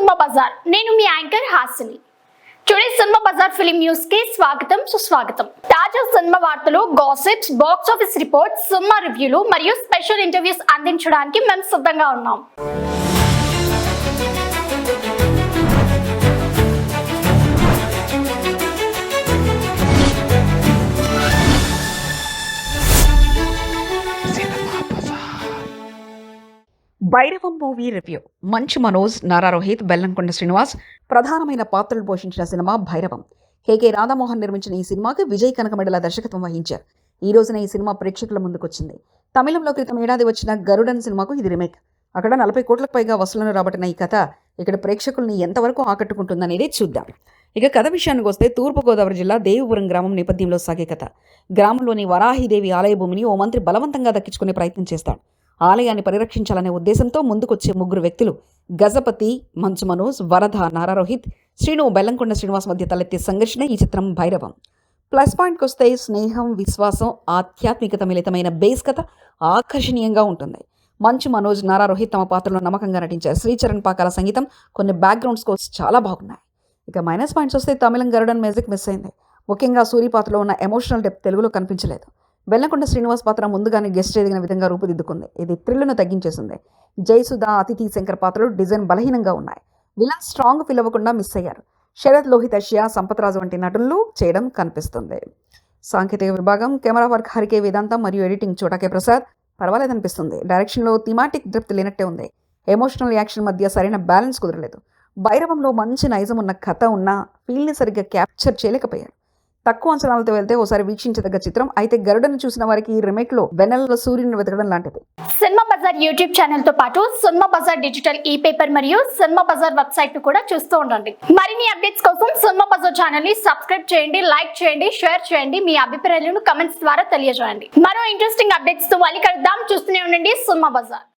Cinema bazaar. నేను మీ anchor Hasini. Today cinema bazaar film news కి స్వాగతం సుస్వాగతం. తాజా సినిమా వార్తలు, gossips, box office reports, cinema రివ్యూలు మరియు స్పెషల్ ఇంటర్వ్యూస్ అందించడానికి మేము సిద్ధంగా ఉన్నాం. Bhairavam movie review. మంచు మనోజ్, నారా రోహిత్, బెల్లంకొండ శ్రీనివాస్ ప్రధానమైన పాత్రలు పోషించిన సినిమా భైరవం. కేకే రాధామోహన్ నిర్మించిన ఈ సినిమాకి విజయ్ కనకమెడల దర్శకత్వం వహించారు. ఈ రోజున ఈ సినిమా ప్రేక్షకుల ముందుకొచ్చింది. తమిళంలో క్రితం ఏడాది వచ్చిన గరుడన్ సినిమాకు ఇది రీమేక్. అక్కడ 40 కోట్లకు పైగా వసూలను రాబట్టిన ఈ కథ ఇక్కడ ప్రేక్షకుల్ని ఎంతవరకు ఆకట్టుకుంటుందనేది చూద్దాం. ఇక కథ విషయానికి వస్తే తూర్పుగోదావరి జిల్లా దేవిపురం గ్రామం నేపథ్యంలో సాగే కథ. గ్రామంలోని వరాహిదేవి ఆలయ భూమిని ఓ మంత్రి బలవంతంగా దక్కించుకునే ప్రయత్నం చేస్తాడు. ఆలయాన్ని పరిరక్షించాలనే ఉద్దేశంతో ముందుకొచ్చే 3 వ్యక్తులు గజపతి, మంచు మనోజ్, వరద, నారా రోహిత్, శ్రీను, బెల్లంకొండ శ్రీనివాస్ మధ్య తలెత్తే సంఘర్షణ ఈ చిత్రం భైరవం. ప్లస్ పాయింట్కి వస్తే స్నేహం, విశ్వాసం, ఆధ్యాత్మికత మిళితమైన బేస్ కథ ఆకర్షణీయంగా ఉంటుంది. మంచు మనోజ్, నారా రోహిత్ తమ పాత్రలో నమ్మకంగా నటించారు. శ్రీచరణ్ పాకాల సంగీతం, కొన్ని బ్యాక్గ్రౌండ్ స్కోర్స్ చాలా బాగున్నాయి. ఇక మైనస్ పాయింట్స్ వస్తే తమిళం గరుడన్ మ్యూజిక్ మిస్ అయింది. ముఖ్యంగా సూరి పాత్రలో ఉన్న ఎమోషనల్ డెప్త్ తెలుగులో కనిపించలేదు. బెల్లంకొండ శ్రీనివాస్ పాత్ర ముందుగానే గెస్ట్ ఎదిగిన విధంగా రూపుదిద్దుకుంది. ఇది థ్రిల్ను తగ్గించేసింది. జయసుధ, అతిథి శంకర్ పాత్రలు డిజైన్ బలహీనంగా ఉన్నాయి. విలన్ స్ట్రాంగ్ ఫీల్ అవ్వకుండా మిస్ అయ్యారు. శరత్ లోహిత్, అషియా, సంపత్రాజు వంటి నటులు చేయడం కనిపిస్తుంది. సాంకేతిక విభాగం, కెమెరా వర్క్ హరికే వేదాంతం మరియు ఎడిటింగ్ చోటాకే ప్రసాద్ పర్వాలేదనిపిస్తుంది. డైరెక్షన్లో థీమాటిక్ డ్రిఫ్ట్ లేనట్టే ఉంది. ఎమోషనల్ యాక్షన్ మధ్య సరైన బ్యాలెన్స్ కుదరలేదు. భైరవంలో మంచి నైజం ఉన్న కథ ఉన్నా ఫీల్ని సరిగ్గా క్యాప్చర్ చేయలేకపోయారు. తక్కువ అంచనాలతో వెళ్తే ఓసారి వీక్షించదగ్గ చిత్రం. అయితే గరుడను చూసిన వారికి ఈ రిమేక్ లో వెన్నెలలో సూర్యుని వెతకడం లాంటిది. సినిమా బజార్ యూట్యూబ్ ఛానల్ తో పాటు సినిమా బజార్ డిజిటల్ ఈ పేపర్ మరియు సినిమా బజార్ వెబ్సైట్ ను కూడా చూస్తూ ఉండండి. మరిన్ని అప్డేట్స్ కోసం సినిమా బజార్ ఛానల్ ని సబ్స్క్రైబ్ చేయండి, లైక్ చేయండి, షేర్ చేయండి. మీ అభిప్రాయాలను కమెంట్స్ ద్వారా తెలియజేయండి. మరో ఇంట్రెస్టింగ్ అప్డేట్స్ తో మళ్ళీ కలుద్దాం. చూస్తూనే ఉండండి సినిమా బజార్.